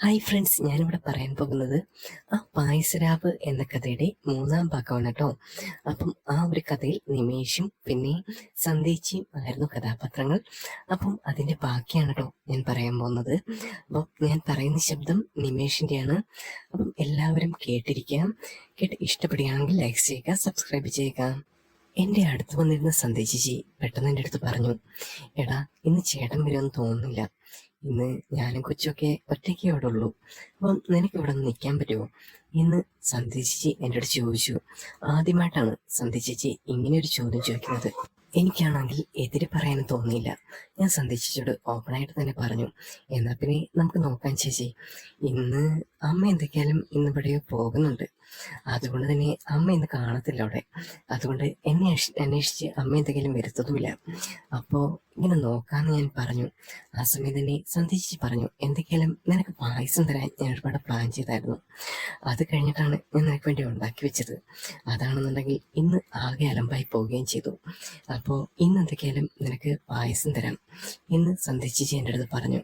Hi friends, ഞാനിവിടെ പറയാൻ പോകുന്നത് പായസരാവ് എന്ന കഥയുടെ മൂന്നാം ഭാഗമാണ് കേട്ടോ. അപ്പം ആ ഒരു കഥയിൽ നിമേഷും പിന്നെ സന്ധ്യച്ചിയും ആയിരുന്നു കഥാപാത്രങ്ങൾ. അപ്പം അതിൻ്റെ ബാക്കിയാണ് കേട്ടോ ഞാൻ പറയാൻ പോകുന്നത്. അപ്പം ഞാൻ പറയുന്ന ശബ്ദം നിമേഷിൻ്റെയാണ്. അപ്പം എല്ലാവരും കേട്ടിരിക്കാം. കേട്ട് ഇഷ്ടപ്പെടുകയാണെങ്കിൽ ലൈക്ക് ചെയ്യുക, സബ്സ്ക്രൈബ് ചെയ്യുക. എൻ്റെ അടുത്ത് വന്നിരുന്ന സന്ധ്യച്ചി പെട്ടെന്ന് എൻ്റെ അടുത്ത് പറഞ്ഞു, എടാ ഇന്ന് ചേട്ടൻ വരുമെന്ന് തോന്നുന്നില്ല. ഇന്ന് ഞാനും കൊച്ചൊക്കെ ഒറ്റയ്ക്കേ അവിടെ ഉള്ളൂ. അപ്പം നിനക്ക് ഇവിടെ നിന്ന് നിൽക്കാൻ പറ്റുമോ എന്ന് സന്ധ്യ ചേച്ചി എൻ്റെ അടുത്ത് ചോദിച്ചു. ആദ്യമായിട്ടാണ് സന്ധ്യ ചേച്ചി ഇങ്ങനെ ഒരു ചോദ്യം ചോദിക്കുന്നത്. എനിക്കാണെങ്കിൽ എതിര് പറയാനും തോന്നിയില്ല. ഞാൻ സന്ധ്യ ചേച്ചിയോട് ഓപ്പണായിട്ട് തന്നെ പറഞ്ഞു, എന്നാൽ പിന്നെ നമുക്ക് നോക്കാൻ ചേച്ചി. ഇന്ന് അമ്മ എന്തൊക്കെയാലും ഇന്നിവിടെയോ പോകുന്നുണ്ട്. അതുകൊണ്ട് തന്നെ അമ്മ ഇന്ന് കാണത്തില്ല അവിടെ. അതുകൊണ്ട് എന്നെ അന്വേഷിച്ച് അമ്മ എന്തെങ്കിലും വരുത്തതുമില്ല. അപ്പോൾ ഇങ്ങനെ നോക്കാമെന്ന് ഞാൻ പറഞ്ഞു. ആ സമയം തന്നെ സന്ധ്യച്ചി പറഞ്ഞു, എന്തൊക്കെയാലും നിനക്ക് പായസം തരാൻ ഞാൻ ഒരുപാട് പ്ലാൻ ചെയ്തായിരുന്നു. അത് കഴിഞ്ഞിട്ടാണ് ഞാൻ നിനക്ക് വേണ്ടി ഉണ്ടാക്കി വെച്ചത്. അതാണെന്നുണ്ടെങ്കിൽ ഇന്ന് ആകെ അലമ്പായി പോവുകയും ചെയ്തു. അപ്പോൾ ഇന്ന് എന്തൊക്കെയാലും നിനക്ക് പായസം തരാം എന്ന് സന്ധ്യച്ചി എൻ്റെ അടുത്ത് പറഞ്ഞു.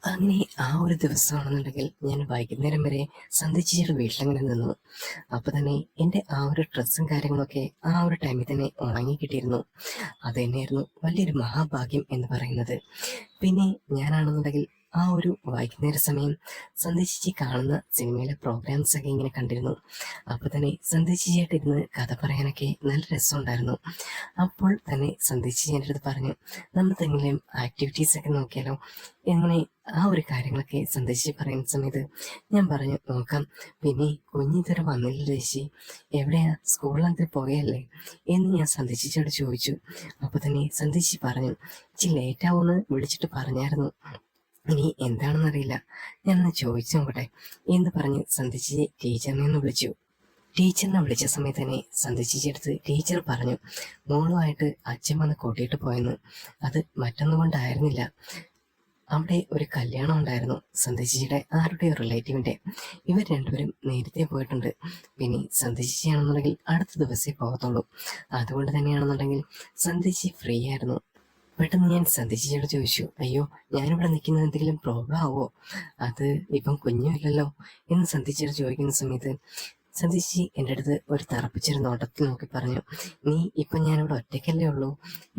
അങ്ങനെ ആ ഒരു ദിവസമാണെന്നുണ്ടെങ്കിൽ ഞാൻ വൈകുന്നേരം വരെ സന്ധ്യച്ചിയുടെ വീട്ടിലങ്ങനെ നിന്നു. അപ്പോൾ തന്നെ എൻ്റെ ആ ഒരു ഡ്രസ്സും കാര്യങ്ങളൊക്കെ ആ ഒരു ടൈമിൽ തന്നെ ഉണങ്ങി കിട്ടിയിരുന്നു. അത് തന്നെയായിരുന്നു വലിയൊരു മഹാഭാഗ്യം എന്ന് പറയുന്നത്. പിന്നെ ഞാനാണെന്നുണ്ടെങ്കിൽ ആ ഒരു വൈകുന്നേര സമയം സന്ധ്യചേച്ചി കാണുന്ന സിനിമയിലെ പ്രോഗ്രാംസ് ഒക്കെ ഇങ്ങനെ കണ്ടിരുന്നു. അപ്പോൾ തന്നെ സന്ധ്യചേച്ചിയായിട്ട് ഇരുന്ന് കഥ പറയാനൊക്കെ നല്ല രസമുണ്ടായിരുന്നു. അപ്പോൾ തന്നെ സന്ധ്യചേച്ചി എൻ്റെ അടുത്ത് പറഞ്ഞു, എന്തെങ്കിലും ആക്ടിവിറ്റീസ് ഒക്കെ നോക്കിയാലോ. എങ്ങനെ ആ ഒരു കാര്യങ്ങളൊക്കെ സന്ധ്യചേച്ചി പറയുന്ന സമയത്ത് ഞാൻ പറഞ്ഞു, നോക്കാം. പിന്നെ കുഞ്ഞിതുവരെ വന്നില്ല ചേച്ചി, എവിടെയാ സ്കൂളിലത്തെ പോയല്ലേ എന്ന് ഞാൻ സന്ധ്യചേച്ചിയോട് ചോദിച്ചു. അപ്പോൾ തന്നെ സന്ധ്യചേച്ചി പറഞ്ഞു, ഇച്ചിരി ലേറ്റാവുമെന്ന് വിളിച്ചിട്ട് പറഞ്ഞായിരുന്നു. ഇനി എന്താണെന്നറിയില്ല, ഞാനൊന്ന് ചോദിച്ചു നോക്കട്ടെ എന്ന് പറഞ്ഞ് സന്ധ്യചേച്ചി ടീച്ചറിനെ ഒന്ന് വിളിച്ചു. ടീച്ചറിനെ വിളിച്ച സമയത്ത് തന്നെ സന്ധ്യചേച്ചി അടുത്ത് ടീച്ചർ പറഞ്ഞു, മോളുമായിട്ട് അച്ഛൻ വന്ന് കൂട്ടിയിട്ട് പോയെന്ന്. അത് മറ്റൊന്നും കൊണ്ടായിരുന്നില്ല. അവിടെ ഒരു കല്യാണം ഉണ്ടായിരുന്നു, സന്ധ്യചേച്ചിയുടെ ആരുടെയോ റിലേറ്റീവിൻ്റെ. ഇവർ രണ്ടുപേരും നേരത്തെ പോയിട്ടുണ്ട്. പിന്നെ സന്ധ്യചേച്ചിയാണെന്നുണ്ടെങ്കിൽ അടുത്ത ദിവസമേ പോകത്തുള്ളൂ. അതുകൊണ്ട് തന്നെയാണെന്നുണ്ടെങ്കിൽ സന്ധ്യചേച്ചി ഫ്രീ ആയിരുന്നു. പെട്ടെന്ന് ഞാൻ സന്ധ്യചേച്ചിയോട് ചോദിച്ചു, അയ്യോ ഞാനിവിടെ നിൽക്കുന്നത് എന്തെങ്കിലും പ്രോബ്ലം ആവോ? അത് ഇപ്പം കുഞ്ഞുമില്ലല്ലോ എന്ന് സന്ധ്യചേച്ചി ചോദിക്കുന്ന സമയത്ത് സന്ധ്യചേച്ചി എൻ്റെ അടുത്ത് ഒരു തറപ്പിച്ചൊരു നോട്ടത്തിൽ നോക്കി പറഞ്ഞു, നീ ഇപ്പം ഞാനിവിടെ ഒറ്റയ്ക്കല്ലേ ഉള്ളൂ,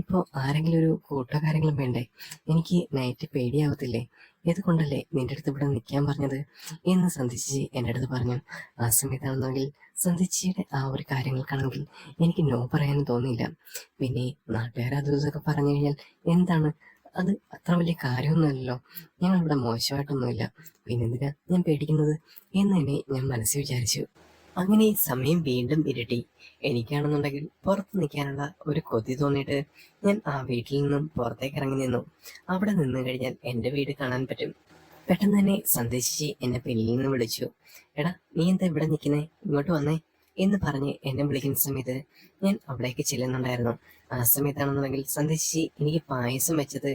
ഇപ്പോൾ ആരെങ്കിലും ഒരു കൂട്ടുകാരെങ്കിലും വേണ്ടേ? എനിക്ക് നൈറ്റ് പേടിയാവത്തില്ലേ? ഇതുകൊണ്ടല്ലേ നിന്റെ അടുത്ത് ഇവിടെ നിൽക്കാൻ പറഞ്ഞത് എന്ന് സന്ധ്യചേച്ചി എൻ്റെ അടുത്ത് പറഞ്ഞു. ആ സമയത്താണെന്നെങ്കിൽ സന്ധ്യചേച്ചിയുടെ ആ ഒരു കാര്യങ്ങൾക്കാണെങ്കിൽ എനിക്ക് നോ പറയാനും തോന്നിയില്ല. പിന്നെ നാട്ടുകാർ അതും ഇതൊക്കെ പറഞ്ഞു കഴിഞ്ഞാൽ എന്താണ്, അത് അത്ര വലിയ കാര്യമൊന്നുമല്ലല്ലോ. ഞങ്ങളിവിടെ മോശമായിട്ടൊന്നുമില്ല, പിന്നെന്തിനാ ഞാൻ പേടിക്കുന്നത് എന്ന് തന്നെ ഞാൻ മനസ്സിൽ വിചാരിച്ചു. അങ്ങനെ സമയം വീണ്ടും ഇരുട്ടി. എനിക്കാണെന്നുണ്ടെങ്കിൽ പുറത്ത് നിൽക്കാനുള്ള ഒരു കൊതി തോന്നിയിട്ട് ഞാൻ ആ വീട്ടിൽ നിന്നും പുറത്തേക്ക് ഇറങ്ങി നിന്നു. അവിടെ നിന്ന് കഴിഞ്ഞാൽ എൻ്റെ വീട് കാണാൻ പറ്റും. പെട്ടെന്ന് തന്നെ സന്ദേശിച്ച് എന്നെ പിന്നിൽ നിന്ന് വിളിച്ചു, എടാ നീ എന്താ ഇവിടെ നിൽക്കുന്നേ, ഇങ്ങോട്ട് വന്നേ എന്ന് പറഞ്ഞ് എന്നെ വിളിക്കുന്ന സമയത്ത് ഞാൻ അവിടേക്ക് ചെല്ലുന്നുണ്ടായിരുന്നു. ആ സമയത്താണെന്നുണ്ടെങ്കിൽ സന്ദേശിച്ച് എനിക്ക് പായസം വെച്ചത്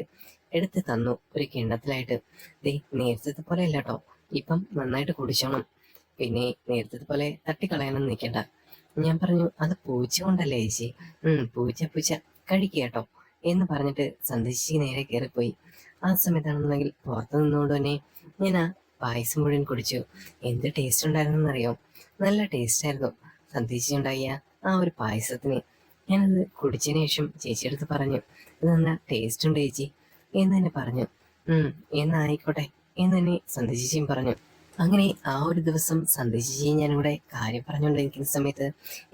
എടുത്ത് തന്നു ഒരു കിണ്ണത്തിലായിട്ട്. ദേ നേരത്തെ പോലെ അല്ല കേട്ടോ, ഇപ്പം നന്നായിട്ട് കുടിച്ചോണം. പിന്നെ നേരത്തെ പോലെ തട്ടിക്കളയാനൊന്നും നിൽക്കണ്ട. ഞാൻ പറഞ്ഞു, അത് പൂച്ച കൊണ്ടല്ലേ ചേച്ചി. പൂച്ച പൂച്ച കഴിക്കുക കേട്ടോ എന്ന് പറഞ്ഞിട്ട് സന്ദേശിച്ച് നേരെ കയറിപ്പോയി. ആ സമയത്താണെന്നുണ്ടെങ്കിൽ പുറത്ത് നിന്നുകൊണ്ട് തന്നെ ഞാൻ ആ പായസം മുഴുവൻ കുടിച്ചു. എന്ത് ടേസ്റ്റ് ഉണ്ടായിരുന്നെന്നറിയോ? നല്ല ടേസ്റ്റ് ആയിരുന്നു സന്ദേശിച്ച് ഉണ്ടാക്കിയ ആ ഒരു പായസത്തിന്. ഞാനത് കുടിച്ചതിന് ശേഷം ചേച്ചിയെടുത്ത് പറഞ്ഞു, ഇത് നല്ല ടേസ്റ്റ് ഉണ്ട് ചേച്ചി എന്ന് തന്നെ പറഞ്ഞു. എന്നായിക്കോട്ടെ എന്ന് തന്നെ സന്ദേശിച്ചും പറഞ്ഞു. അങ്ങനെ ആ ഒരു ദിവസം സന്ധ്യചേച്ചിയെ ഞാനിവിടെ കാര്യം പറഞ്ഞുകൊണ്ടിരിക്കുന്ന സമയത്ത്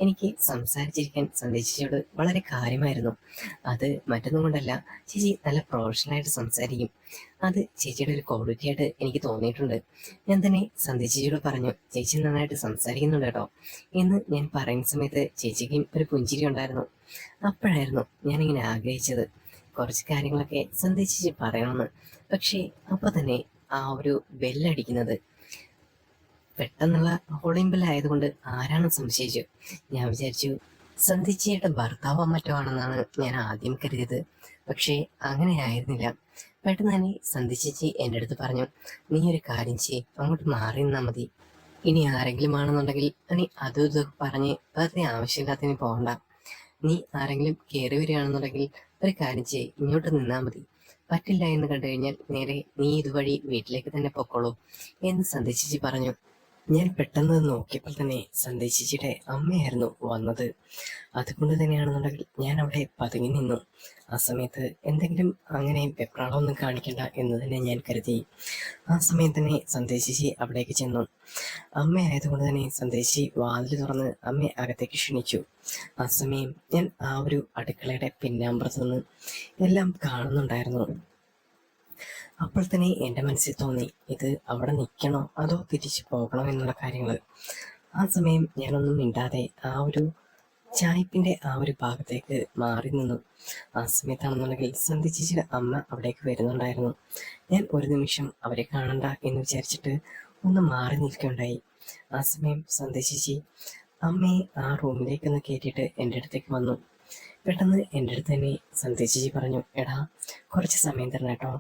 എനിക്ക് സംസാരിച്ചിരിക്കാൻ സന്ധ്യചേച്ചിയോട് വളരെ കാര്യമായിരുന്നു. അത് മറ്റൊന്നും കൊണ്ടല്ല, ചേച്ചി നല്ല പ്രൊഫഷണലായിട്ട് സംസാരിക്കും. അത് ചേച്ചിയുടെ ഒരു ക്വാളിറ്റി ആയിട്ട് എനിക്ക് തോന്നിയിട്ടുണ്ട്. ഞാൻ തന്നെ സന്ധ്യചേച്ചിയോട് പറഞ്ഞു, ചേച്ചി നന്നായിട്ട് സംസാരിക്കുന്നുണ്ട് കേട്ടോ എന്ന് ഞാൻ പറയുന്ന സമയത്ത് ചേച്ചിക്കും ഒരു പുഞ്ചിരി ഉണ്ടായിരുന്നു. അപ്പോഴായിരുന്നു ഞാനിങ്ങനെ ആഗ്രഹിച്ചത് കുറച്ച് കാര്യങ്ങളൊക്കെ സന്ധ്യചേച്ചി പറയണമെന്ന്. പക്ഷേ അപ്പോൾ തന്നെ ആ ഒരു ബെല്ലടിക്കുന്നത് പെട്ടെന്നുള്ള ഹോളിംബിലായതുകൊണ്ട് ആരാണ് സംശയിച്ചു. ഞാൻ വിചാരിച്ചു സന്ധ്യച്ചിയുടെ ഭർത്താവോ മറ്റോ ആണെന്നാണ് ഞാൻ ആദ്യം കരുതിയത്. പക്ഷേ അങ്ങനെ ആയിരുന്നില്ല. പെട്ടെന്ന് തന്നെ സന്ധ്യച്ചേച്ചി എൻ്റെ അടുത്ത് പറഞ്ഞു, നീ ഒരു കാര്യം ചെയ്യ്, അങ്ങോട്ട് മാറി നിന്നാൽ മതി. ഇനി ആരെങ്കിലും ആണെന്നുണ്ടെങ്കിൽ നീ അതും ഇതൊക്കെ പറഞ്ഞ് വെറുതെ ആവശ്യമില്ലാത്തതിന് പോകണ്ട. നീ ആരെങ്കിലും കയറി വരികയാണെന്നുണ്ടെങ്കിൽ ഒരു കാര്യം ചെയ്യ്, ഇങ്ങോട്ട് നിന്നാൽ മതി. പറ്റില്ല എന്ന് കണ്ടു കഴിഞ്ഞാൽ നേരെ നീ ഇതുവഴി വീട്ടിലേക്ക് തന്നെ പൊക്കോളൂ എന്ന് സന്ദേശിച്ച് പറഞ്ഞു. ഞാൻ പെട്ടെന്ന് നോക്കിയപ്പോൾ തന്നെ സന്ദേശിച്ചിയുടെ അമ്മയായിരുന്നു വന്നത്. അതുകൊണ്ട് തന്നെയാണെന്നുണ്ടെങ്കിൽ ഞാൻ അവിടെ പതുങ്ങി നിന്നു. ആ സമയത്ത് എന്തെങ്കിലും അങ്ങനെ വെപ്രാളമൊന്നും കാണിക്കണ്ട എന്ന് തന്നെ ഞാൻ കരുതി. ആ സമയം തന്നെ സന്ദേശിച്ചി അവിടേക്ക് ചെന്നു. അമ്മയായതുകൊണ്ട് തന്നെ സന്ദേശി വാതിൽ തുറന്ന് അമ്മയെ അകത്തേക്ക് ക്ഷണിച്ചു. ആ സമയം ഞാൻ ആ ഒരു അടുക്കളയുടെ പിന്നാമ്പുറത്ത് നിന്ന് എല്ലാം കാണുന്നുണ്ടായിരുന്നു. അപ്പോൾ തന്നെ എൻ്റെ മനസ്സിൽ തോന്നി, ഇത് അവിടെ നിൽക്കണോ അതോ തിരിച്ചു പോകണോ എന്നുള്ള കാര്യങ്ങൾ. ആ സമയം ഞാനൊന്നും മിണ്ടാതെ ആ ഒരു ചായ്പിൻ്റെ ആ ഒരു ഭാഗത്തേക്ക് മാറി നിന്നു. ആ സമയത്താണെന്നുണ്ടെങ്കിൽ സന്ധ്യചേച്ചിയുടെ അമ്മ അവിടേക്ക് വരുന്നുണ്ടായിരുന്നു. ഞാൻ ഒരു നിമിഷം അവരെ കാണണ്ട എന്ന് വിചാരിച്ചിട്ട് ഒന്ന് മാറി നിൽക്കുകയുണ്ടായി. ആ സമയം സന്ധ്യചേച്ചി അമ്മയെ ആ റൂമിലേക്കൊന്ന് കയറ്റിയിട്ട് എൻ്റെ അടുത്തേക്ക് വന്നു. പെട്ടെന്ന് എൻ്റെ അടുത്ത് തന്നെ സന്ധ്യചേച്ചി പറഞ്ഞു, എടാ കുറച്ച് സമയം തരണം കേട്ടോ,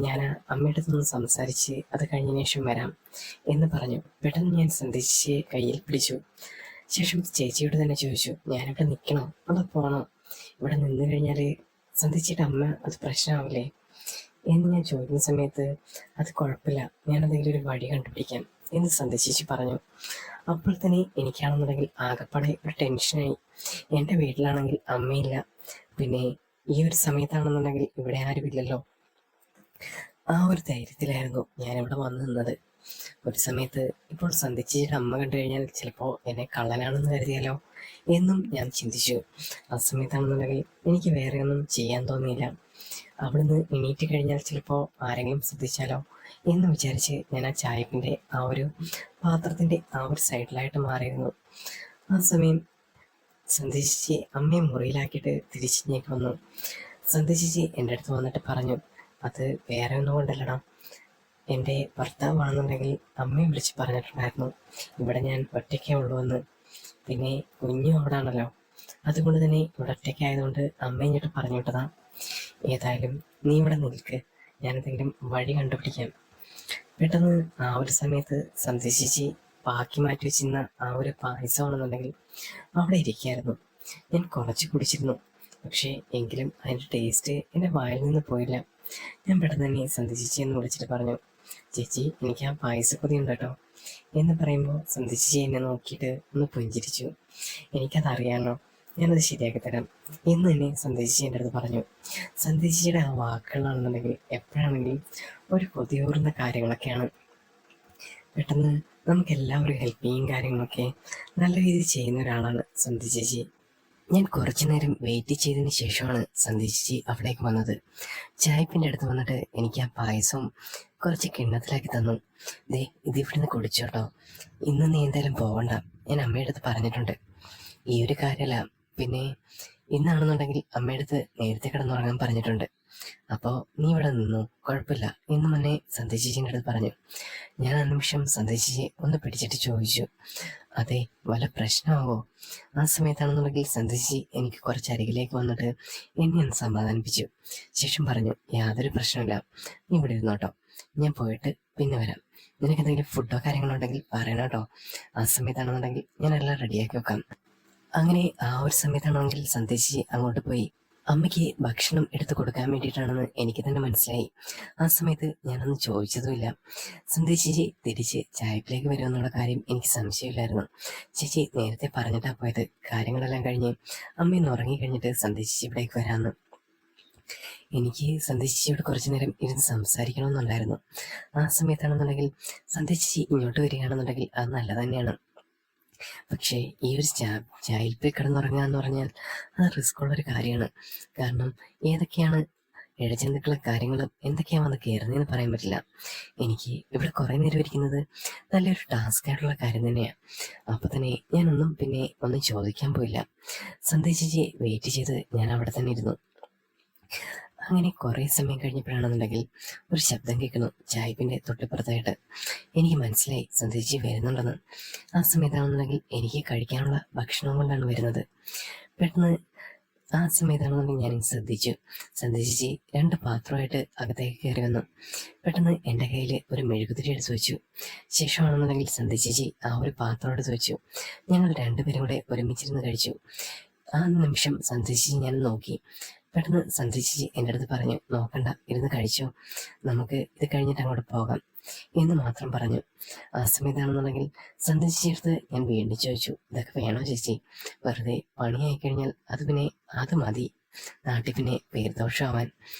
ഞാൻ അമ്മയുടെ അടുത്തൊന്ന് സംസാരിച്ച് അത് കഴിഞ്ഞ ശേഷം വരാം എന്ന് പറഞ്ഞു. പെട്ടെന്ന് ഞാൻ സന്ധ്യചേച്ചിയെ കയ്യിൽ പിടിച്ചു. ശേഷം ചേച്ചിയോട് തന്നെ ചോദിച്ചു, ഞാനിവിടെ നിൽക്കണോ അതോ പോകണോ? ഇവിടെ നിന്ന് കഴിഞ്ഞാൽ സന്ധ്യച്ചിയുടെ അമ്മ അത് പ്രശ്നമാവില്ലേ എന്ന് ഞാൻ ചോദിക്കുന്ന സമയത്ത്, അത് കുഴപ്പമില്ല, ഞാനതെങ്കിലും ഒരു വഴി കണ്ടുപിടിക്കാം എന്ന് സന്ധ്യചേച്ചി പറഞ്ഞു. അപ്പോൾ തന്നെ എനിക്കാണെന്നുണ്ടെങ്കിൽ ആകെപ്പാടെ ഒരു ടെൻഷനായി. എൻ്റെ വീട്ടിലാണെങ്കിൽ അമ്മയില്ല, പിന്നെ ഈ ഒരു സമയത്താണെന്നുണ്ടെങ്കിൽ ഇവിടെ ആരുമില്ലല്ലോ. ആ ഒരു ധൈര്യത്തിലായിരുന്നു ഞാനിവിടെ വന്നു നിന്നത്. ഒരു സമയത്ത് ഇപ്പോൾ സന്ധ്യച്ചിയുടെ അമ്മ കണ്ടു കഴിഞ്ഞാൽ ചിലപ്പോൾ എന്നെ കള്ളനാണെന്ന് കരുതിയാലോ എന്നും ഞാൻ ചിന്തിച്ചു. ആ സമയത്താണെന്നുണ്ടെങ്കിൽ എനിക്ക് വേറെ ഒന്നും ചെയ്യാൻ തോന്നിയില്ല. അവിടുന്ന് എണീറ്റ് കഴിഞ്ഞാൽ ചിലപ്പോൾ ആരെങ്കിലും ശ്രദ്ധിച്ചാലോ എന്ന് വിചാരിച്ച് ഞാൻ ആ ചായപ്പിൻ്റെ ആ ഒരു പാത്രത്തിൻ്റെ ആ ഒരു സൈഡിലായിട്ട് മാറിയിരുന്നു. ആ സമയം സന്ധ്യചേച്ചി അമ്മയെ മുറിയിലാക്കിയിട്ട് തിരിച്ചിങ്ങേക്ക് വന്നു. സന്ധ്യചേച്ചി എൻ്റെ അടുത്ത് വന്നിട്ട് പറഞ്ഞു, അത് വേറെ ഒന്നും കൊണ്ടല്ലടാ, എൻ്റെ ഭർത്താവാണെന്നുണ്ടെങ്കിൽ അമ്മയെ വിളിച്ച് പറഞ്ഞിട്ടുണ്ടായിരുന്നു ഇവിടെ ഞാൻ ഒറ്റയ്ക്കേ ഉള്ളൂ എന്ന്. പിന്നെ കുഞ്ഞും അവിടെ ആണല്ലോ, അതുകൊണ്ട് തന്നെ ഇവിടെ ഒറ്റയ്ക്കായതുകൊണ്ട് അമ്മ ഇങ്ങോട്ട് പറഞ്ഞു വിട്ടതാ. ഏതായാലും നീ ഇവിടെ നിൽക്ക്, ഞാനെന്തെങ്കിലും വഴി കണ്ടുപിടിക്കാം. പെട്ടെന്ന് ആ ഒരു സമയത്ത് സന്ധ്യചേച്ചി ബാക്കി മാറ്റി വെച്ചിരുന്ന ആ ഒരു പായസമാണെന്നുണ്ടെങ്കിൽ അവിടെ ഇരിക്കുകയായിരുന്നു. ഞാൻ കുറച്ച് കുടിച്ചിരുന്നു, പക്ഷേ എങ്കിലും അതിൻ്റെ ടേസ്റ്റ് എൻ്റെ വായിൽ നിന്ന് പോയില്ല. ഞാൻ പെട്ടെന്ന് തന്നെ സന്ധ്യചേച്ചി എന്ന് വിളിച്ചിട്ട് പറഞ്ഞു, ചേച്ചി എനിക്ക് ആ പായസപ്പൊതി ഉണ്ട് കേട്ടോ എന്ന് പറയുമ്പോൾ സന്ധ്യചേച്ചി എന്നെ നോക്കിയിട്ട് ഒന്ന് പുഞ്ചിരിച്ചു. എനിക്കതറിയാമല്ലോ, ഞാനത് ശരിയാക്കി തരാം എന്ന് തന്നെ സന്ധ്യചേച്ചി എൻ്റെ അടുത്ത് പറഞ്ഞു. സന്ധ്യചേച്ചിയുടെ ആ വാക്കുകളാണെന്നുണ്ടെങ്കിൽ എപ്പോഴാണെങ്കിലും ഒരു കൊതിയൂറുന്ന കാര്യങ്ങളൊക്കെയാണ്. പെട്ടെന്ന് നമുക്കെല്ലാവരും ഹെൽപ്പിങ്ങും കാര്യങ്ങളൊക്കെ നല്ല രീതിയിൽ ചെയ്യുന്ന ഒരാളാണ് സന്ധ്യചേച്ചി. ഞാൻ കുറച്ചു നേരം വെയിറ്റ് ചെയ്തതിന് ശേഷമാണ് സന്ധ്യചേച്ചി അവിടേക്ക് വന്നത്. ചായപ്പിൻ്റെ അടുത്ത് വന്നിട്ട് എനിക്ക് ആ പായസവും കുറച്ച് കിണ്ണത്തിലാക്കി തന്നു. ദേ ഇതിവിടുന്ന് കുടിച്ചോട്ടോ, ഇന്ന് നീ എന്തായാലും പോകണ്ട, ഞാൻ അമ്മയുടെ അടുത്ത് പറഞ്ഞിട്ടുണ്ട്. ഈ ഒരു കാര്യമല്ല, പിന്നെ ഇന്നാണെന്നുണ്ടെങ്കിൽ അമ്മയുടെ അടുത്ത് നേരത്തെ കിടന്നുറങ്ങാൻ പറഞ്ഞിട്ടുണ്ട്. അപ്പോൾ നീ ഇവിടെ നിന്നു, കുഴപ്പമില്ല എന്ന് മുന്നേ സന്ധ്യചേച്ചിൻ്റെ അടുത്ത് പറഞ്ഞു. ഞാൻ ആ നിമിഷം സന്ധ്യചേച്ചിയെ ഒന്ന് പിടിച്ചിട്ട് ചോദിച്ചു, അതെ വല്ല പ്രശ്നമാവോ? ആ സമയത്താണെന്നുണ്ടെങ്കിൽ സന്ധ്യചേച്ചി എനിക്ക് കുറച്ച് അരികിലേക്ക് വന്നിട്ട് എന്നെ ഒന്ന് സമാധാനിപ്പിച്ചു. ശേഷം പറഞ്ഞു, യാതൊരു പ്രശ്നമില്ല, നീ ഇവിടെ ഇരുന്നോട്ടോ, ഞാൻ പോയിട്ട് പിന്നെ വരാം. നിനക്ക് എന്തെങ്കിലും ഫുഡോ കാര്യങ്ങളോ ഉണ്ടെങ്കിൽ പറയണം കേട്ടോ. ആ സമയത്താണെന്നുണ്ടെങ്കിൽ ഞാൻ എല്ലാം റെഡിയാക്കി വെക്കാം. അങ്ങനെ ആ ഒരു സമയത്താണെങ്കിൽ സന്ധ്യചേച്ചി അങ്ങോട്ട് പോയി. അമ്മയ്ക്ക് ഭക്ഷണം എടുത്തു കൊടുക്കാൻ വേണ്ടിയിട്ടാണെന്ന് എനിക്ക് തന്നെ മനസ്സിലായി. ആ സമയത്ത് ഞാനൊന്നും ചോദിച്ചതുമില്ല. സന്ധ്യചേച്ചി തിരിച്ച് ചായപ്പിലേക്ക് വരുമെന്നുള്ള കാര്യം എനിക്ക് സംശയമില്ലായിരുന്നു. ചേച്ചി നേരത്തെ പറഞ്ഞിട്ടാ പോയത്. കാര്യങ്ങളെല്ലാം കഴിഞ്ഞ് അമ്മയൊന്ന് ഉറങ്ങിക്കഴിഞ്ഞിട്ട് സന്ധ്യചേച്ചി ഇവിടേക്ക് വരാമെന്ന്. എനിക്ക് സന്ധ്യചേച്ചിയോട് കുറച്ചു നേരം ഇരുന്ന് സംസാരിക്കണമെന്നുണ്ടായിരുന്നു. ആ സമയത്താണെന്നുണ്ടെങ്കിൽ സന്ധ്യചേച്ചി ഇങ്ങോട്ട് വരികയാണെന്നുണ്ടെങ്കിൽ അത് നല്ലത് തന്നെയാണ്. പക്ഷേ ഈ ഒരു ചായയിൽ പോയി കിടന്നുറങ്ങുക എന്ന് പറഞ്ഞാൽ അത് റിസ്ക് ഉള്ളൊരു കാര്യമാണ്. കാരണം ഏതൊക്കെയാണ് ഇഴജന്തുക്കളും കാര്യങ്ങളും എന്തൊക്കെയാണ് വന്ന് കയറുന്നതെന്ന് പറയാൻ പറ്റില്ല. എനിക്ക് ഇവിടെ കുറേ നേരം ഇരിക്കുന്നത് നല്ലൊരു ടാസ്ക് ആയിട്ടുള്ള കാര്യം തന്നെയാണ്. അപ്പോൾ തന്നെ ഞാനൊന്നും പിന്നെ ഒന്നും ചോദിക്കാൻ പോയില്ല. സന്ധ്യചേച്ചി വെയിറ്റ് ചെയ്ത് ഞാൻ അവിടെ തന്നെ ഇരുന്നു. അങ്ങനെ കുറേ സമയം കഴിഞ്ഞപ്പോഴാണെന്നുണ്ടെങ്കിൽ ഒരു ശബ്ദം കേൾക്കുന്നു ചായപ്പിൻ്റെ തൊട്ടിപ്പുറത്തായിട്ട്. എനിക്ക് മനസ്സിലായി സന്ധ്യചേച്ചി വരുന്നുണ്ടെന്ന്. ആ സമയത്താണെന്നുണ്ടെങ്കിൽ എനിക്ക് കഴിക്കാനുള്ള ഭക്ഷണം കൊണ്ടാണ് വരുന്നത്. പെട്ടെന്ന് ആ സമയത്താണെന്നുണ്ടെങ്കിൽ ഞാൻ ശ്രദ്ധിച്ചു, സന്ധ്യചേച്ചി 2 പാത്രമായിട്ട് അകത്തേക്ക് കയറി വന്നു. പെട്ടെന്ന് എൻ്റെ കയ്യിൽ ഒരു മെഴുകുതിരി എടുത്ത് വെച്ചു. ശേഷമാണെന്നുണ്ടെങ്കിൽ സന്ധ്യചേച്ചി ആ ഒരു പാത്രം എടുത്ത് വെച്ചു. ഞങ്ങൾ 2 പേരും കൂടെ ഒരുമിച്ചിരുന്ന് കഴിച്ചു. ആ നിമിഷം സന്ധ്യചേച്ചി ഞാൻ നോക്കി. പെട്ടെന്ന് സന്ധ്യ ചേച്ചി എൻ്റെ അടുത്ത് പറഞ്ഞു, നോക്കണ്ട, ഇരുന്ന് കഴിച്ചോ, നമുക്ക് ഇത് കഴിഞ്ഞിട്ട് അങ്ങോട്ട് പോകാം എന്ന് മാത്രം പറഞ്ഞു. ആ സമയത്താണെന്നുണ്ടെങ്കിൽ സന്ധ്യ ചേച്ചിയെടുത്ത് ഞാൻ വീണ്ടും ചോദിച്ചു, ഇതൊക്കെ വേണോ ചേച്ചി? വെറുതെ പണിയായി കഴിഞ്ഞാൽ അത് പിന്നെ അത് മതി, നാട്ടിൽ പിന്നെ പേരുദോഷമാവാൻ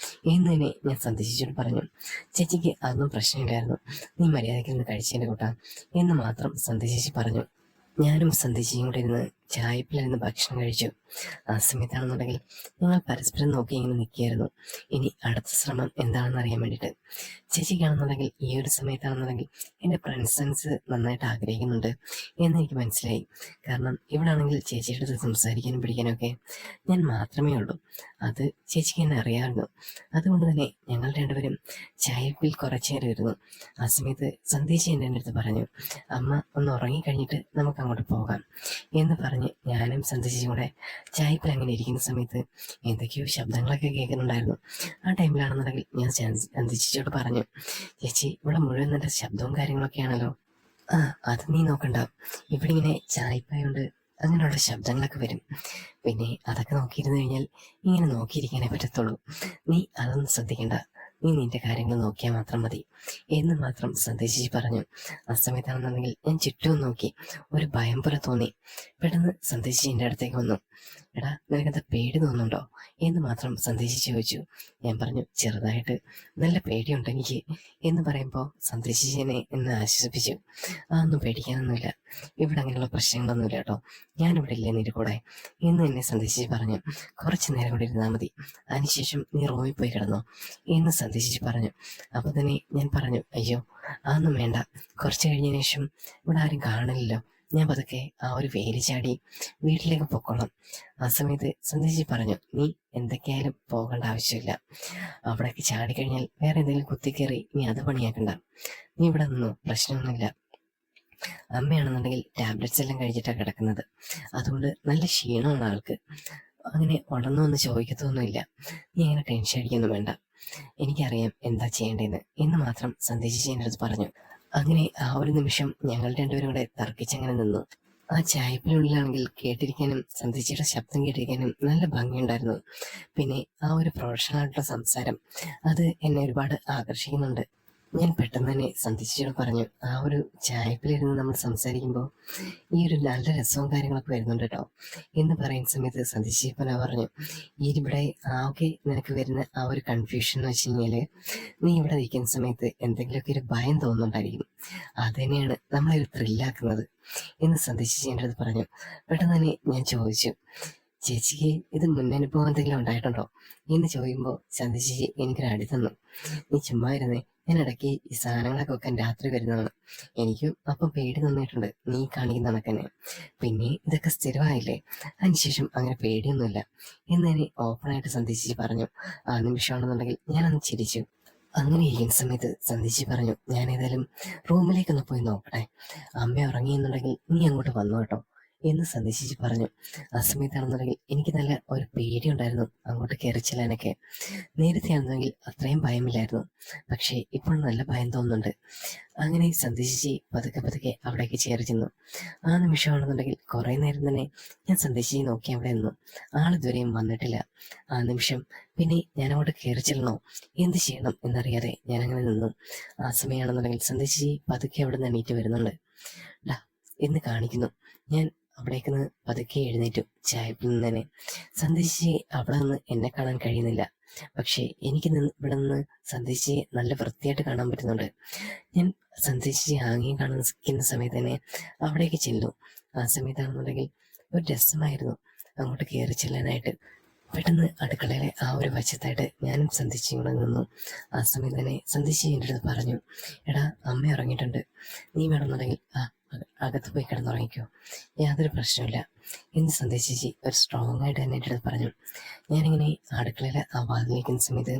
എന്ന് തന്നെ ഞാൻ സന്ധ്യ ചേച്ചിയോട് പറഞ്ഞു. ചേച്ചിക്ക് അതൊന്നും പ്രശ്നമില്ലായിരുന്നു, നീ മര്യാദയ്ക്ക് നിന്ന് കഴിച്ചതിൻ്റെ കൂട്ടാ എന്ന് മാത്രം സന്ധ്യ ചേച്ചി പറഞ്ഞു. ഞാനും സന്ധ്യ ചേച്ചിയും കൂടെ ഇരുന്ന് ചായപ്പിലിരുന്ന് ഭക്ഷണം കഴിച്ചു. ആ സമയത്താണെന്നുണ്ടെങ്കിൽ ഞങ്ങൾ പരസ്പരം നോക്കി ഇങ്ങനെ നിൽക്കുകയായിരുന്നു, ഇനി അടുത്ത ശ്രമം എന്താണെന്ന് അറിയാൻ വേണ്ടിയിട്ട്. ചേച്ചിക്കാണെന്നുണ്ടെങ്കിൽ ഈ ഒരു സമയത്താണെന്നുണ്ടെങ്കിൽ എൻ്റെ പ്രസൻസ് നന്നായിട്ട് ആഗ്രഹിക്കുന്നുണ്ട് എന്ന് എനിക്ക് മനസ്സിലായി. കാരണം ഇവിടെ ആണെങ്കിൽ ചേച്ചിയുടെ അടുത്ത് സംസാരിക്കാനും പിടിക്കാനും ഒക്കെ ഞാൻ മാത്രമേ ഉള്ളൂ. അത് ചേച്ചിക്ക് എന്നെ അറിയാമായിരുന്നു. അതുകൊണ്ട് തന്നെ ഞങ്ങൾ രണ്ടുപേരും ചായപ്പിൽ കുറച്ചു നേരം ഇരുന്നു. ആ സമയത്ത് സന്ധ്യ എൻ്റെ അടുത്ത് പറഞ്ഞു, അമ്മ ഒന്ന് ഉറങ്ങിക്കഴിഞ്ഞിട്ട് നമുക്ക് അങ്ങോട്ട് പോകാം എന്ന് പറഞ്ഞ് ഞാനും സന്ധ്യയും കൂടെ ചായപ്പിൽ അങ്ങനെ ഇരിക്കുന്ന സമയത്ത് എന്തൊക്കെയോ ശബ്ദങ്ങളൊക്കെ കേൾക്കുന്നുണ്ടായിരുന്നു. ആ ടൈമിലാണെന്നുണ്ടെങ്കിൽ ഞാൻ സന്ധ്യയോട് പറഞ്ഞു, ചേച്ചി ഇവിടെ മുഴുവൻ നല്ല ശബ്ദവും കാര്യങ്ങളൊക്കെയാണല്ലോ. ആ, അത് നീ നോക്കണ്ട, ഇവിടെ ഇങ്ങനെ ചായപ്പായോണ്ട് അങ്ങനെയുള്ള ശബ്ദങ്ങളൊക്കെ വരും. പിന്നെ അതൊക്കെ നോക്കിയിരുന്നു കഴിഞ്ഞാൽ ഇങ്ങനെ നോക്കിയിരിക്കാനേ പറ്റത്തുള്ളൂ. നീ അതൊന്നും ശ്രദ്ധിക്കണ്ട, നീ നിന്റെ കാര്യങ്ങൾ നോക്കിയാൽ മാത്രം മതി എന്ന് മാത്രം സന്ദേശിച്ച് പറഞ്ഞു. ആ സമയത്താണെന്നുണ്ടെങ്കിൽ ഞാൻ ചുറ്റും നോക്കി, ഒരു ഭയം പോലെ തോന്നി. പെട്ടെന്ന് സന്ദേശിച്ച് എൻ്റെ അടുത്തേക്ക് വന്നു. എടാ, നിനക്കെന്താ പേടി തോന്നുന്നുണ്ടോ എന്ന് മാത്രം സന്ദേശിച്ച് ചോദിച്ചു. ഞാൻ പറഞ്ഞു, ചെറുതായിട്ട് നല്ല പേടിയുണ്ട് എനിക്ക് എന്ന് പറയുമ്പോൾ സന്ദേശിച്ച് എന്നെ ആശ്വസിപ്പിച്ചു. അതൊന്നും പേടിക്കാനൊന്നുമില്ല, ഇവിടെ അങ്ങനെയുള്ള പ്രശ്നങ്ങളൊന്നുമില്ല കേട്ടോ, ഞാനിവിടെ ഇല്ലേ നിന്റെ കൂടെ എന്ന് എന്നെ സന്ദേശിച്ച് പറഞ്ഞു. കുറച്ച് നേരം കൂടി ഇരുന്നാൽ മതി, അതിനുശേഷം നീ റൂമിൽ പോയി കിടന്നോ എന്ന് സന്ദേശിച്ച് പറഞ്ഞു. അപ്പോൾ തന്നെ ഞാൻ പറഞ്ഞു, അയ്യോ അതൊന്നും വേണ്ട, കുറച്ച് കഴിഞ്ഞതിന് ശേഷം ഇവിടെ ആരും കാണില്ലല്ലോ, ഞാൻ പതുക്കെ ആ ഒരു വേലി ചാടി വീട്ടിലേക്ക് പൊക്കോളാം. ആ സമയത്ത് സന്ദേശി പറഞ്ഞു, നീ എന്തൊക്കെയായാലും പോകേണ്ട ആവശ്യമില്ല, അവിടേക്ക് ചാടിക്കഴിഞ്ഞാൽ വേറെ എന്തെങ്കിലും കുത്തിക്കയറി നീ അത് പണിയാക്കണ്ട, നീ ഇവിടെ നിന്നോ, പ്രശ്നമൊന്നുമില്ല. അമ്മയാണെന്നുണ്ടെങ്കിൽ ടാബ്ലറ്റ്സ് എല്ലാം കഴിച്ചിട്ടാണ് കിടക്കുന്നത്, അതുകൊണ്ട് നല്ല ക്ഷീണമാണ് ആൾക്ക്, അങ്ങനെ ഉടനൊന്നും ചോദിക്കത്തൊന്നുമില്ല, നീ അങ്ങനെ ടെൻഷൻ അടിക്കൊന്നും വേണ്ട, എനിക്കറിയാം എന്താ ചെയ്യേണ്ടതെന്ന് എന്ന് മാത്രം സന്ദേശിച്ച് എൻ്റെ അടുത്ത് പറഞ്ഞു. അങ്ങനെ ആ ഒരു നിമിഷം ഞങ്ങൾ രണ്ടുപേരും കൂടെ തർക്കിച്ചങ്ങനെ നിന്നു. ആ ചായപ്പിനുള്ളിലാണെങ്കിൽ കേട്ടിരിക്കാനും സന്ധ്യയുടെ ശബ്ദം കേട്ടിരിക്കാനും നല്ല ഭംഗിയുണ്ടായിരുന്നു. പിന്നെ ആ ഒരു പ്രൊഫഷണൽ ആയിട്ടുള്ള സംസാരം, അത് എന്നെ ഒരുപാട് ആകർഷിക്കുന്നുണ്ട്. ഞാൻ പെട്ടെന്ന് തന്നെ സന്ധ്യയോട് പറഞ്ഞു, ആ ഒരു ചായപ്പിലിരുന്ന് നമ്മൾ സംസാരിക്കുമ്പോൾ ഈ ഒരു നല്ല രസവും കാര്യങ്ങളൊക്കെ വരുന്നുണ്ട് കേട്ടോ എന്ന് പറയുന്ന സമയത്ത് സന്ധ്യ പറഞ്ഞു, ഇവിടെ ആകെ നിനക്ക് വരുന്ന ആ ഒരു കൺഫ്യൂഷൻ എന്ന് വെച്ച് കഴിഞ്ഞാല്, നീ ഇവിടെ നിൽക്കുന്ന സമയത്ത് എന്തെങ്കിലുമൊക്കെ ഒരു ഭയം തോന്നുന്നുണ്ടായിരിക്കും, അത് തന്നെയാണ് നമ്മളെ ഒരു ത്രില്ലാക്കുന്നത് എന്ന് സന്ധ്യ എൻ്റെ അടുത്ത് പറഞ്ഞു. പെട്ടെന്ന് തന്നെ ഞാൻ ചോദിച്ചു, ചേച്ചിക്ക് ഇത് മുന്നനുഭവം എന്തെങ്കിലും ഉണ്ടായിട്ടുണ്ടോ എന്ന് ചോദിക്കുമ്പോൾ സന്ധ്യ എനിക്കൊരു അടി തന്നു. നീ ചുമ്മാ ഇരുന്നേ, ഞാൻ ഇടയ്ക്ക് ഈ സാധനങ്ങളൊക്കെ വെക്കാൻ രാത്രി വരുന്നതാണ്, എനിക്കും അപ്പം പേടി തോന്നിയിട്ടുണ്ട് നീ കാണിക്കുന്ന കണക്ക് തന്നെ, പിന്നെ ഇതൊക്കെ സ്ഥിരമായില്ലേ, അതിനുശേഷം അങ്ങനെ പേടിയൊന്നുമില്ല എന്ന് തന്നെ ഓപ്പണായിട്ട് സന്ധ്യ പറഞ്ഞു. ആ നിമിഷമാണെന്നുണ്ടെങ്കിൽ ഞാനൊന്ന് ചിരിച്ചു. അങ്ങനെ ഇരിക്കുന്ന സമയത്ത് സന്ധ്യ പറഞ്ഞു, ഞാൻ ഏതായാലും റൂമിലേക്കൊന്ന് പോയി നോക്കട്ടെ, അമ്മ ഉറങ്ങിയെന്നുണ്ടെങ്കിൽ നീ അങ്ങോട്ട് വന്നു കേട്ടോ എന്ന് സന്ദേശിച്ച് പറഞ്ഞു. ആ സമയത്താണെന്നുണ്ടെങ്കിൽ എനിക്ക് നല്ല ഒരു പേടിയുണ്ടായിരുന്നു അങ്ങോട്ട് കയറി ചെല്ലാനൊക്കെ. നേരത്തെ ആണെന്നെങ്കിൽ അത്രയും ഭയമില്ലായിരുന്നു, പക്ഷേ ഇപ്പോൾ നല്ല ഭയം തോന്നുന്നുണ്ട്. അങ്ങനെ സന്ദേശിച്ച് പതുക്കെ പതുക്കെ അവിടേക്ക് ചേറി ചെന്നു. ആ നിമിഷമാണെന്നുണ്ടെങ്കിൽ കുറേ നേരം തന്നെ ഞാൻ സന്ദേശിച്ച് നോക്കി അവിടെ നിന്നു. ആളിതുവരെയും വന്നിട്ടില്ല. ആ നിമിഷം പിന്നെ ഞാൻ അങ്ങോട്ട് കയറി ചെല്ലണോ എന്ത് ചെയ്യണം എന്നറിയാതെ ഞാൻ അങ്ങനെ നിന്നു. ആ സമയമാണെന്നുണ്ടെങ്കിൽ സന്ദേശിച്ച് പതുക്കെ അവിടെ നിന്ന് എണീറ്റ് വരുന്നുണ്ട്. ഡാ എന്ന് കാണിക്കുന്നു. ഞാൻ അവിടേക്ക് നിന്ന് പതുക്കെ എഴുന്നേറ്റു ചായപ്പിൽ നിന്ന് തന്നെ. സന്ദേശിച്ച് അവിടെ നിന്ന് എന്നെ കാണാൻ കഴിയുന്നില്ല, പക്ഷേ എനിക്ക് ഇവിടെ നിന്ന് സന്ദേശിച്ച് നല്ല വൃത്തിയായിട്ട് കാണാൻ പറ്റുന്നുണ്ട്. ഞാൻ സന്ദേശിച്ച് ആംഗ്യം കാണുന്ന സമയത്ത് തന്നെ അവിടേക്ക് ചെല്ലും. ആ സമയത്താണെന്നുണ്ടെങ്കിൽ ഒരു രസമായിരുന്നു അങ്ങോട്ട് കയറി ചെല്ലാനായിട്ട്. പെട്ടെന്ന് അടുക്കളയിലെ ആ ഒരു വശത്തായിട്ട് ഞാനും സന്ധ്യയും കൂടെ നിന്നു. ആ സമയം തന്നെ സന്ധ്യ എൻ്റെ അടുത്ത് പറഞ്ഞു, എടാ അമ്മ ഉറങ്ങിയിട്ടുണ്ട്, നീ വേണമെന്നുണ്ടെങ്കിൽ അകത്ത് പോയി കിടന്നുറങ്ങിക്കോ, യാതൊരു പ്രശ്നമില്ല എന്ന് സന്ധ്യ ഒരു സ്ട്രോങ് ആയിട്ട് തന്നെ എൻ്റെ അടുത്ത് പറഞ്ഞു. ഞാനിങ്ങനെ അടുക്കളയിൽ ആ വാതിൽ നിൽക്കുന്ന സമയത്ത്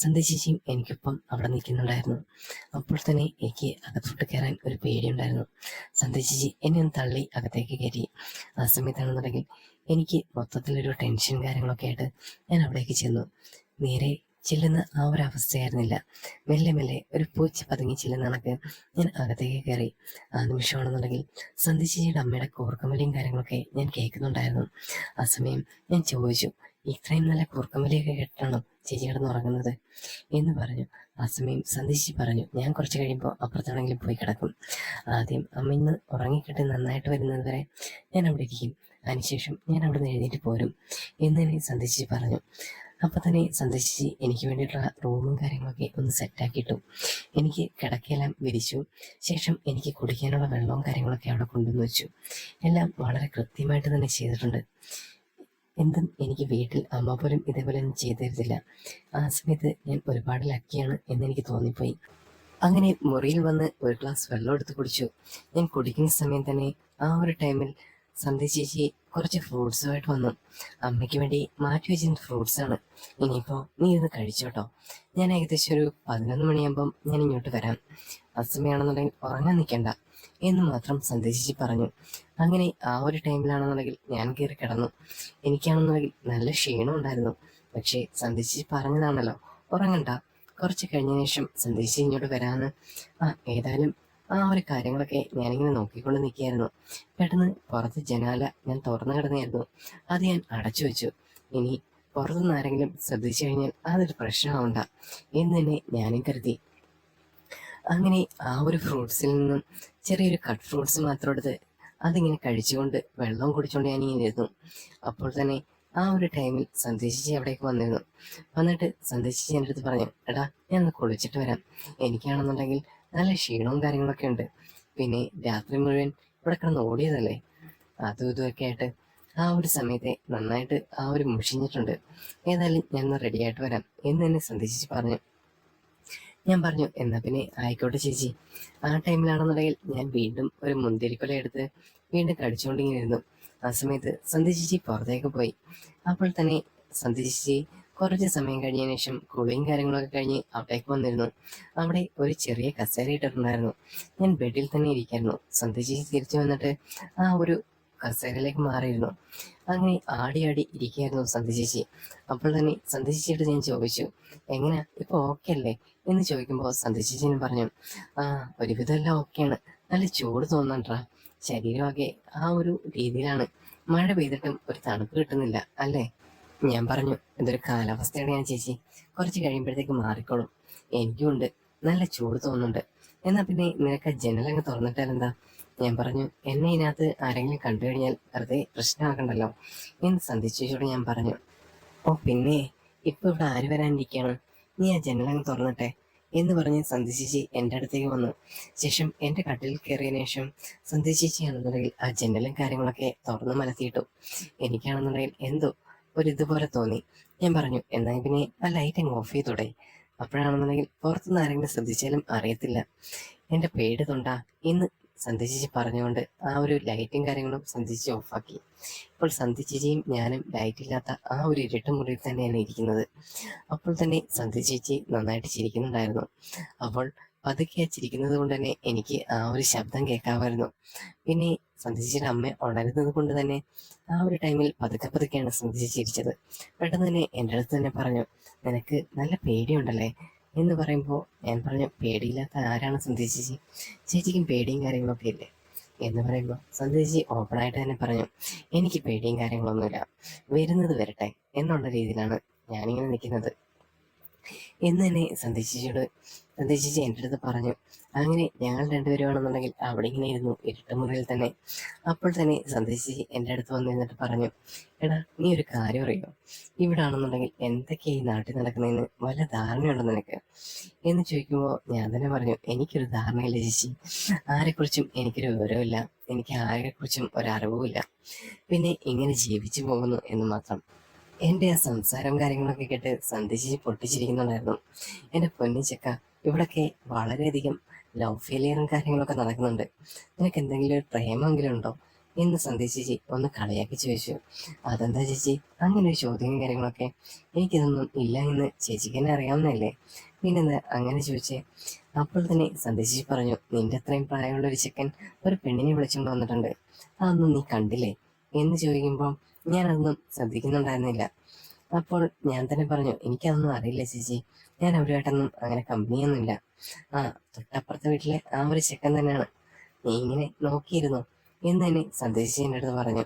സന്ധ്യ എനിക്കൊപ്പം അവിടെ നിൽക്കുന്നുണ്ടായിരുന്നു. അപ്പോൾ തന്നെ എനിക്ക് അകത്തോട്ട് കയറാൻ ഒരു പേടിയുണ്ടായിരുന്നു. സന്ധ്യ എന്നെ ഒന്ന് തള്ളി അകത്തേക്ക് കയറ്റി. ആ സമയത്താണെന്നുണ്ടെങ്കിൽ എനിക്ക് മൊത്തത്തിലൊരു ടെൻഷൻ കാര്യങ്ങളൊക്കെ ആയിട്ട് ഞാൻ അവിടേക്ക് ചെന്നു. നേരെ ചെല്ലുന്ന ആ ഒരു അവസ്ഥയായിരുന്നില്ല, മെല്ലെ മെല്ലെ ഒരു പൂച്ച പതുങ്ങി ചെല്ലുന്ന കണക്ക് ഞാൻ അകത്തേക്ക് കയറി. ആ നിമിഷമാണെന്നുണ്ടെങ്കിൽ സന്ധ്യയുടെ അമ്മയുടെ കോർക്കമലിയും കാര്യങ്ങളൊക്കെ ഞാൻ കേൾക്കുന്നുണ്ടായിരുന്നു. ആ സമയം ഞാൻ ചോദിച്ചു, ഇത്രയും നല്ല കൂർക്കമ്പലിയൊക്കെ കേട്ടാണോ ചേച്ചി കിടന്നുറങ്ങുന്നത് എന്ന് പറഞ്ഞു. ആ സമയം സന്ദേശി പറഞ്ഞു, ഞാൻ കുറച്ച് കഴിയുമ്പോൾ അപ്പുറത്താണെങ്കിലും പോയി കിടക്കും. ആദ്യം അമ്മ ഇന്ന് ഉറങ്ങിക്കിട്ട് നന്നായിട്ട് വരുന്നത് വരെ ഞാൻ അവിടെ ഇരിക്കും. അതിനുശേഷം ഞാൻ അവിടെ നിന്ന് എഴുന്നേറ്റ് പോരും എന്ന് തന്നെ സന്ദേശിച്ച് പറഞ്ഞു. അപ്പം തന്നെ സന്ദേശിച്ച് എനിക്ക് വേണ്ടിയിട്ടുള്ള റൂമും കാര്യങ്ങളൊക്കെ ഒന്ന് സെറ്റാക്കിയിട്ടു. എനിക്ക് കിടക്കയെല്ലാം വിരിച്ചു. ശേഷം എനിക്ക് കുടിക്കാനുള്ള വെള്ളവും കാര്യങ്ങളൊക്കെ അവിടെ കൊണ്ടുവന്ന് വെച്ചു. എല്ലാം വളരെ കൃത്യമായിട്ട് തന്നെ ചെയ്തിട്ടുണ്ട്. എന്തും എനിക്ക് വീട്ടിൽ അമ്മ പോലും ഇതേപോലെ ഒന്നും ചെയ്തു തരുന്നില്ല. ആ സമയത്ത് ഞാൻ ഒരുപാട് ലക്കിയാണ് എന്നെനിക്ക് തോന്നിപ്പോയി. അങ്ങനെ മുറിയിൽ വന്ന് ഒരു ഗ്ലാസ് വെള്ളം എടുത്ത് കുടിച്ചു. ഞാൻ കുടിക്കുന്ന സമയം തന്നെ ആ ഒരു ടൈമിൽ സന്ധ്യ ചേച്ചി കുറച്ച് ഫ്രൂട്ട്സുമായിട്ട് വന്നു. അമ്മയ്ക്ക് വേണ്ടി മാറ്റി വെച്ചിരുന്ന ഫ്രൂട്ട്സാണ്. ഇനിയിപ്പോൾ നീ ഇത് കഴിച്ചോട്ടോ, ഞാൻ ഏകദേശം ഒരു 11 മണിയാകുമ്പം ഞാൻ ഇങ്ങോട്ട് വരാം. അസമയാണെന്നുണ്ടെങ്കിൽ ഉറങ്ങാൻ നിൽക്കണ്ട എന്ന് മാത്രം സന്ധ്യ ചേച്ചി പറഞ്ഞു. അങ്ങനെ ആ ഒരു ടൈമിലാണെന്നുണ്ടെങ്കിൽ ഞാൻ കയറി കിടന്നു. എനിക്കാണെന്നുണ്ടെങ്കിൽ നല്ല ക്ഷീണം ഉണ്ടായിരുന്നു. പക്ഷേ സന്ധ്യ ചേച്ചി പറഞ്ഞതാണല്ലോ ഉറങ്ങണ്ട, കുറച്ച് കഴിഞ്ഞ ശേഷം സന്ദേശം ഇങ്ങോട്ട് വരാമെന്ന്. ഏതായാലും ആ ഒരു കാര്യങ്ങളൊക്കെ ഞാനിങ്ങനെ നോക്കിക്കൊണ്ട് നിൽക്കുകയായിരുന്നു. പെട്ടെന്ന് പുറത്ത് ജനാല ഞാൻ തുറന്നു കിടന്നായിരുന്നു. അത് ഞാൻ അടച്ചു വെച്ചു. ഇനി പുറത്തുനിന്ന് ആരെങ്കിലും ശ്രദ്ധിച്ചു കഴിഞ്ഞാൽ അതൊരു പ്രശ്നമാവണ്ട എന്ന് തന്നെ ഞാനും കരുതി. അങ്ങനെ ആ ഒരു ഫ്രൂട്ട്സിൽ നിന്നും ചെറിയൊരു കട്ട് ഫ്രൂട്ട്സ് മാത്രം എടുത്ത് അതിങ്ങനെ കഴിച്ചുകൊണ്ട് വെള്ളം കുടിച്ചുകൊണ്ട് ഞാനിങ്ങനെ ഇരുന്നു. അപ്പോൾ തന്നെ ആ ഒരു ടൈമിൽ സന്ദേശിച്ച് അവിടേക്ക് വന്നിരുന്നു. വന്നിട്ട് സന്ദേശിച്ച് എൻ്റെ അടുത്ത് പറഞ്ഞു, എടാ ഞാൻ ഒന്ന് കുളിച്ചിട്ട് വരാം, എനിക്കാണെന്നുണ്ടെങ്കിൽ നല്ല ക്ഷീണവും കാര്യങ്ങളൊക്കെ ഉണ്ട്. പിന്നെ രാത്രി മുഴുവൻ ഇവിടെ കിടന്ന് ഓടിയതല്ലേ, അതും ഇതുമൊക്കെ ആയിട്ട് ആ ഒരു സമയത്തെ നന്നായിട്ട് ആ ഒരു മുഷിഞ്ഞിട്ടുണ്ട്. ഏതായാലും ഞാൻ ഒന്ന് റെഡി ആയിട്ട് വരാം എന്ന് തന്നെ സന്ദേശിച്ച് പറഞ്ഞു. ഞാൻ പറഞ്ഞു, എന്നാ പിന്നെ ആയിക്കോട്ടെ ചേച്ചി. ആ ടൈമിലാണെന്നുണ്ടെങ്കിൽ ഞാൻ വീണ്ടും ഒരു മുന്തിരിക്കൊല എടുത്ത് വീണ്ടും കടിച്ചുകൊണ്ടിങ്ങനെ ഇരുന്നു. ആ സമയത്ത് സന്ധ്യ ചേച്ചി പുറത്തേക്ക് പോയി. അപ്പോൾ തന്നെ സന്ധ്യ ചേച്ചി കുറച്ച് സമയം കഴിഞ്ഞതിന് ശേഷം കുളിയും കാര്യങ്ങളൊക്കെ കഴിഞ്ഞ് അവിടേക്ക് വന്നിരുന്നു. അവിടെ ഒരു ചെറിയ കസേര ഇട്ടിട്ടുണ്ടായിരുന്നു. ഞാൻ ബെഡിൽ തന്നെ ഇരിക്കായിരുന്നു. സന്ധ്യ ചേച്ചി തിരിച്ചു വന്നിട്ട് ആ ഒരു കസേരയിലേക്ക് മാറിയിരുന്നു. അങ്ങനെ ആടി ആടി ഇരിക്കുകയായിരുന്നു സന്ധ്യ ചേച്ചി. അപ്പോൾ തന്നെ സന്ധ്യ ചേച്ചിയോട് ഞാൻ ചോദിച്ചു, എങ്ങനെയാ ഇപ്പൊ ഓക്കെ അല്ലേ എന്ന് ചോദിക്കുമ്പോൾ സന്ധ്യ ചേച്ചി പറഞ്ഞു, ഒരുവിധം എല്ലാം ഓക്കെയാണ്, നല്ല ചൂട് തോന്നണ്ടാ, ശരീരമാകെ ആ ഒരു രീതിയിലാണ്, മഴ പെയ്തിട്ടും ഒരു തണുപ്പ് കിട്ടുന്നില്ല അല്ലേ. ഞാൻ പറഞ്ഞു, ഇതൊരു കാലാവസ്ഥയാണ് ഞാൻ ചേച്ചി, കുറച്ച് കഴിയുമ്പോഴത്തേക്ക് മാറിക്കോളും, എനിക്കും ഉണ്ട്, നല്ല ചൂട് തോന്നുന്നുണ്ട്. എന്നാ പിന്നെ നിനക്ക് ജനലങ്ങ് തുറന്നിട്ടാലെന്താ. ഞാൻ പറഞ്ഞു, എന്നെ ഇതിനകത്ത് ആരെങ്കിലും കണ്ടു കഴിഞ്ഞാൽ വെറുതെ പ്രശ്നമാക്കണ്ടല്ലോ എന്ന് സന്ധിച്ചോട് ഞാൻ പറഞ്ഞു. പിന്നെ ഇപ്പൊ ഇവിടെ ആര് വരാനിരിക്കുകയാണ്, നീ ആ ജനലങ്ങ് തുറന്നിട്ടെ എന്ന് പറഞ്ഞ് സന്ധ്യ ചേച്ചി എൻ്റെ അടുത്തേക്ക് വന്നു. ശേഷം എൻ്റെ കട്ടിൽ കയറിയതിനു ശേഷം സന്ധ്യ ചേച്ചിയാണെന്നുണ്ടെങ്കിൽ ആ ജനലും കാര്യങ്ങളൊക്കെ തുറന്ന് മലത്തിയിട്ടു. എനിക്കാണെന്നുണ്ടെങ്കിൽ എന്തോ ഒരു ഇതുപോലെ തോന്നി. ഞാൻ പറഞ്ഞു, എന്നാൽ പിന്നെ ആ ലൈറ്റ് അങ്ങ് ഓഫ് ചെയ്തൂടെ, അപ്പോഴാണെന്നുണ്ടെങ്കിൽ പുറത്തുനിന്ന് ആരെങ്കിലും ശ്രദ്ധിച്ചാലും അറിയത്തില്ല, എൻ്റെ പേടി തൊണ്ടാ എന്ന് സന്ധ്യ ചേച്ചി പറഞ്ഞുകൊണ്ട് ആ ഒരു ലൈറ്റും കാര്യങ്ങളും സന്ധ്യ ചേച്ചി ഓഫാക്കി. ഇപ്പോൾ സന്ധ്യ ചേച്ചിയും ഞാനും ലൈറ്റില്ലാത്ത ആ ഒരു ഇരുട്ട് മുറിയിൽ തന്നെയാണ് ഇരിക്കുന്നത്. അപ്പോൾ തന്നെ സന്ധ്യ ചേച്ചി നന്നായിട്ട് ചിരിക്കുന്നുണ്ടായിരുന്നു. അപ്പോൾ പതുക്കെ ചിരിക്കുന്നത് കൊണ്ട് തന്നെ എനിക്ക് ആ ഒരു ശബ്ദം കേൾക്കാമായിരുന്നു. പിന്നെ സന്ധ്യ ചേച്ചിയുടെ അമ്മ ഉണരുന്നത് കൊണ്ട് തന്നെ ആ ഒരു ടൈമിൽ പതുക്കെ പതുക്കെയാണ് സന്ധ്യ ചേച്ചി ചിരിച്ചത്. പെട്ടെന്ന് തന്നെ എൻ്റെ അടുത്ത് തന്നെ പറഞ്ഞു, നിനക്ക് നല്ല പേടിയുണ്ടല്ലേ എന്ന് പറയുമ്പോൾ ഞാൻ പറഞ്ഞു, പേടിയില്ലാത്ത ആരാണ് സന്ധ്യ ചേച്ചി, ചേച്ചിക്കും പേടിയും കാര്യങ്ങളൊക്കെ ഇല്ലേ എന്ന് പറയുമ്പോൾ സന്ധ്യ ചേച്ചി ഓപ്പണായിട്ട് തന്നെ പറഞ്ഞു, എനിക്ക് പേടിയും കാര്യങ്ങളൊന്നുമില്ല, വരുന്നത് വരട്ടെ എന്നുള്ള രീതിയിലാണ് ഞാനിങ്ങനെ നിൽക്കുന്നത് എന്ന് തന്നെ സന്ധ്യ ചേച്ചി എൻ്റെ അടുത്ത് പറഞ്ഞു. അങ്ങനെ ഞങ്ങൾ രണ്ടുപേരുമാണെന്നുണ്ടെങ്കിൽ അവിടെ ഇങ്ങനെ ഇരുന്നു ഇരുട്ട് മുറിയിൽ തന്നെ. അപ്പോൾ തന്നെ സന്ധ്യ ചേച്ചി എൻ്റെ അടുത്ത് വന്നിരുന്നിട്ട് പറഞ്ഞു, എടാ നീ ഒരു കാര്യം അറിയോ, ഇവിടെ ആണെന്നുണ്ടെങ്കിൽ എന്തൊക്കെയാ ഈ നാട്ടിൽ നടക്കുന്നതിന് വല്ല ധാരണയുണ്ടോ നിനക്ക് എന്ന് ചോദിക്കുമ്പോൾ ഞാൻ തന്നെ പറഞ്ഞു, എനിക്കൊരു ധാരണയില്ല ചേച്ചി, ആരെക്കുറിച്ചും എനിക്കൊരു വിവരമില്ല, എനിക്ക് ആരെക്കുറിച്ചും ഒരറിവുമില്ല, പിന്നെ ഇങ്ങനെ ജീവിച്ചു പോകുന്നു എന്ന് മാത്രം. എൻ്റെ ആ സംസാരം കാര്യങ്ങളൊക്കെ കേട്ട് സന്ധ്യ ചേച്ചി പൊട്ടിച്ചിരിക്കുന്നുണ്ടായിരുന്നു. എൻ്റെ പൊന്നു ചെക്ക, ഇവിടൊക്കെ വളരെയധികം ലവ് ഫെയിലിയറും കാര്യങ്ങളൊക്കെ നടക്കുന്നുണ്ട്, നിനക്ക് എന്തെങ്കിലും ഒരു പ്രേമെങ്കിലും ഉണ്ടോ എന്ന് സന്ധ്യ ചേച്ചി ഒന്ന് കളിയാക്കി ചോദിച്ചു. അതെന്താ ചേച്ചി അങ്ങനെ ഒരു ചോദ്യവും കാര്യങ്ങളൊക്കെ, എനിക്കിതൊന്നും ഇല്ല എന്ന് ചേച്ചിക്ക് തന്നെ അറിയാവുന്നതല്ലേ, പിന്നെന്താ അങ്ങനെ ചോദിച്ചേ. അപ്പോൾ തന്നെ സന്ധ്യ ചേച്ചി പറഞ്ഞു, നിന്റെ അത്രയും പ്രായമുള്ള ഒരു ചെക്കൻ ഒരു പെണ്ണിനെ വിളിച്ചുകൊണ്ട് വന്നിട്ടുണ്ട്, അതൊന്നും നീ കണ്ടില്ലേ എന്ന് ചോദിക്കുമ്പോൾ ഞാനതൊന്നും ശ്രദ്ധിക്കുന്നുണ്ടായിരുന്നില്ല. അപ്പോൾ ഞാൻ തന്നെ പറഞ്ഞു, എനിക്കതൊന്നും അറിയില്ല ചേച്ചി, ഞാൻ അവരുമായിട്ടൊന്നും അങ്ങനെ കമ്പനിയൊന്നുമില്ല, തൊട്ടപ്പുറത്തെ വീട്ടിലെ ആ ഒരു ചെക്കൻ തന്നെയാണ്, നീ ഇങ്ങനെ നോക്കിയിരുന്നു എന്ന് തന്നെ സന്ദേശിച്ച് എൻ്റെ അടുത്ത് പറഞ്ഞു.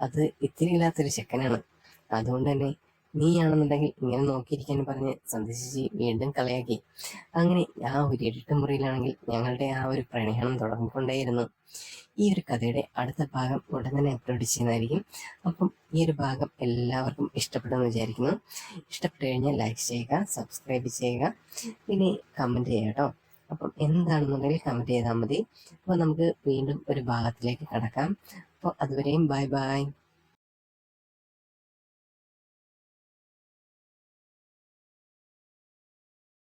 അത് ഇത്തിരി ഇല്ലാത്തൊരു ചെക്കനാണ്, അതുകൊണ്ട് തന്നെ നീയാണെന്നുണ്ടെങ്കിൽ ഇങ്ങനെ നോക്കിയിരിക്കാൻ പറഞ്ഞ് സന്ധ്യ വീണ്ടും കളിയാക്കി. അങ്ങനെ ആ ഒരു ഇരുട്ട് മുറിയിലാണെങ്കിൽ ഞങ്ങളുടെ ആ ഒരു പ്രണയണം തുടർന്നുകൊണ്ടേയിരുന്നു. ഈ ഒരു കഥയുടെ അടുത്ത ഭാഗം ഉടൻ തന്നെ അപ്ലോഡ് ചെയ്യുന്നതായിരിക്കും. അപ്പം ഈ ഒരു ഭാഗം എല്ലാവർക്കും ഇഷ്ടപ്പെടുമെന്ന് വിചാരിക്കുന്നു. ഇഷ്ടപ്പെട്ടു കഴിഞ്ഞാൽ ലൈക്ക് ചെയ്യുക, സബ്സ്ക്രൈബ് ചെയ്യുക, പിന്നെ കമൻറ്റ് ചെയ്യുക കേട്ടോ. അപ്പം എന്താണെന്നുണ്ടെങ്കിൽ കമൻറ്റ് ചെയ്താൽ മതി. അപ്പോൾ നമുക്ക് വീണ്ടും ഒരു ഭാഗത്തിലേക്ക് കടക്കാം. അപ്പോൾ അതുവരെയും ബൈ ബൈ.